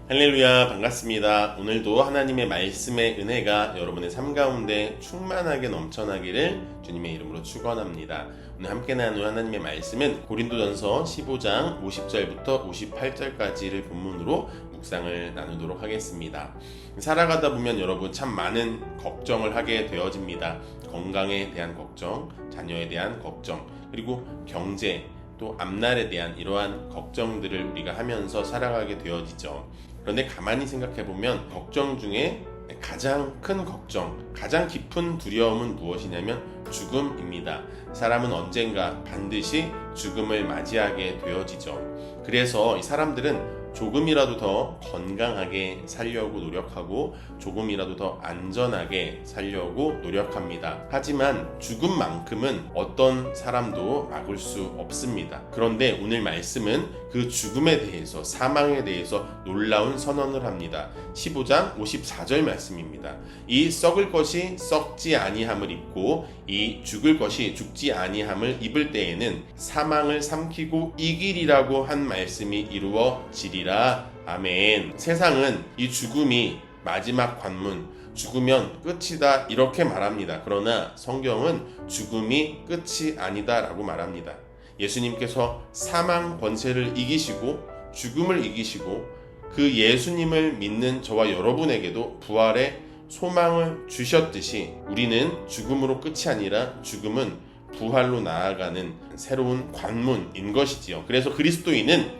할렐루야, 반갑습니다. 오늘도 하나님의 말씀의 은혜가 여러분의 삶 가운데 충만하게 넘쳐나기를 주님의 이름으로 축원합니다. 오늘 함께 나눌 하나님의 말씀은 고린도전서 15장 50절부터 58절까지를 본문으로 묵상을 나누도록 하겠습니다. 살아가다 보면 여러분 참 많은 걱정을 하게 되어집니다. 건강에 대한 걱정, 자녀에 대한 걱정, 그리고 경제, 또 앞날에 대한 이러한 걱정들을 우리가 하면서 살아가게 되어지죠. 그런데 가만히 생각해보면 걱정 중에 가장 큰 걱정, 가장 깊은 두려움은 무엇이냐면 죽음입니다. 사람은 언젠가 반드시 죽음을 맞이하게 되어지죠. 그래서 이 사람들은 조금이라도 더 건강하게 살려고 노력하고 조금이라도 더 안전하게 살려고 노력합니다. 하지만 죽음만큼은 어떤 사람도 막을 수 없습니다. 그런데 오늘 말씀은 그 죽음에 대해서, 사망에 대해서 놀라운 선언을 합니다. 15장 54절 말씀입니다. 이 썩을 것이 썩지 아니함을 입고 이 죽을 것이 죽지 아니함을 입을 때에는 사망을 삼키고 이기리라고 한 말씀이 이루어지리라. 아멘. 세상은 이 죽음이 마지막 관문, 죽으면 끝이다 이렇게 말합니다. 그러나 성경은 죽음이 끝이 아니다 라고 말합니다. 예수님께서 사망 권세를 이기시고 죽음을 이기시고 그 예수님을 믿는 저와 여러분에게도 부활의 소망을 주셨듯이 우리는 죽음으로 끝이 아니라 죽음은 부활로 나아가는 새로운 관문인 것이지요. 그래서 그리스도인은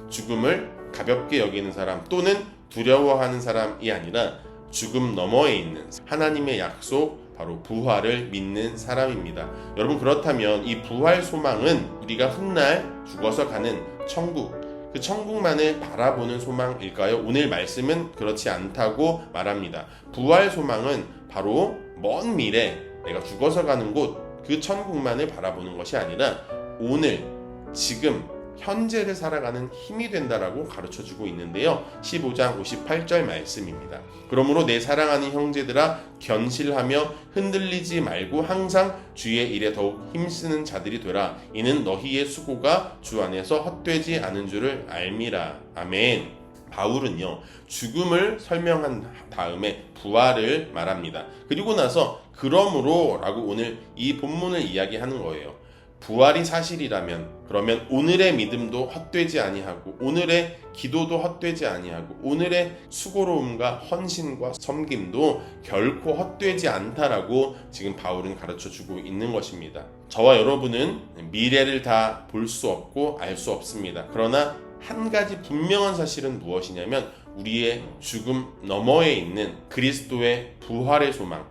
죽음을 가볍게 여기는 사람 또는 두려워하는 사람이 아니라 죽음 너머에 있는 하나님의 약속, 바로 부활을 믿는 사람입니다. 여러분, 그렇다면 이 부활 소망은 우리가 훗날 죽어서 가는 천국, 그 천국만을 바라보는 소망일까요? 오늘 말씀은 그렇지 않다고 말합니다. 부활 소망은 바로 먼 미래, 내가 죽어서 가는 곳, 그 천국만을 바라보는 것이 아니라 오늘, 지금, 현재를 살아가는 힘이 된다라고 가르쳐주고 있는데요. 15장 58절 말씀입니다. 그러므로 내 사랑하는 형제들아, 견실하며 흔들리지 말고 항상 주의 일에 더욱 힘쓰는 자들이 되라. 이는 너희의 수고가 주 안에서 헛되지 않은 줄을 알미라. 아멘. 바울은요, 죽음을 설명한 다음에 부활을 말합니다. 그리고 나서 그러므로 라고 오늘 이 본문을 이야기하는 거예요. 부활이 사실이라면 그러면 오늘의 믿음도 헛되지 아니하고 오늘의 기도도 헛되지 아니하고 오늘의 수고로움과 헌신과 섬김도 결코 헛되지 않다라고 지금 바울은 가르쳐주고 있는 것입니다. 저와 여러분은 미래를 다 볼 수 없고 알 수 없습니다. 그러나 한 가지 분명한 사실은 무엇이냐면 우리의 죽음 너머에 있는 그리스도의 부활의 소망,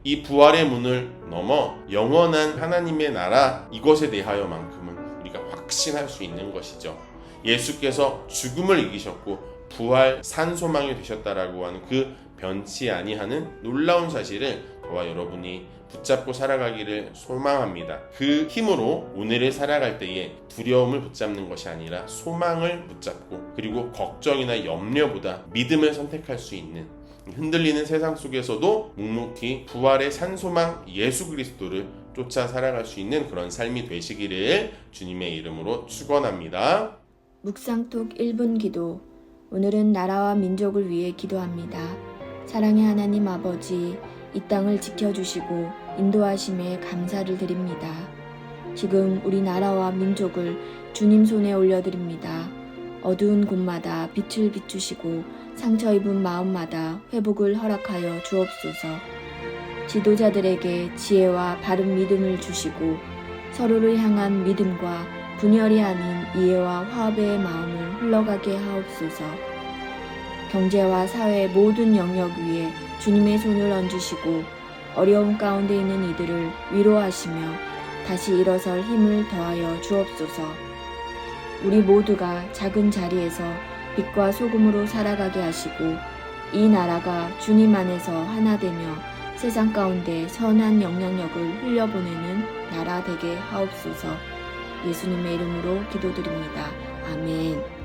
이 부활의 문을 넘어 영원한 하나님의 나라, 이것에 대하여만큼은 우리가 확신할 수 있는 것이죠. 예수께서 죽음을 이기셨고 부활 산소망이 되셨다라고 하는 그 변치 아니하는 놀라운 사실을 저와 여러분이 붙잡고 살아가기를 소망합니다. 그 힘으로 오늘을 살아갈 때에 두려움을 붙잡는 것이 아니라 소망을 붙잡고, 그리고 걱정이나 염려보다 믿음을 선택할 수 있는, 흔들리는 세상 속에서도 묵묵히 부활의 산소망 예수 그리스도를 쫓아 살아갈 수 있는 그런 삶이 되시기를 주님의 이름으로 축원합니다. 묵상톡 1분 기도. 오늘은 나라와 민족을 위해 기도합니다. 사랑의 하나님 아버지, 이 땅을 지켜주시고 인도하심에 감사를 드립니다. 지금 우리 나라와 민족을 주님 손에 올려드립니다. 어두운 곳마다 빛을 비추시고 상처 입은 마음마다 회복을 허락하여 주옵소서. 지도자들에게 지혜와 바른 믿음을 주시고 서로를 향한 믿음과 분열이 아닌 이해와 화합의 마음을 흘러가게 하옵소서. 경제와 사회의 모든 영역 위에 주님의 손을 얹으시고 어려움 가운데 있는 이들을 위로하시며 다시 일어설 힘을 더하여 주옵소서. 우리 모두가 작은 자리에서 빛과 소금으로 살아가게 하시고 이 나라가 주님 안에서 하나 되며 세상 가운데 선한 영향력을 흘려보내는 나라 되게 하옵소서. 예수님의 이름으로 기도드립니다. 아멘.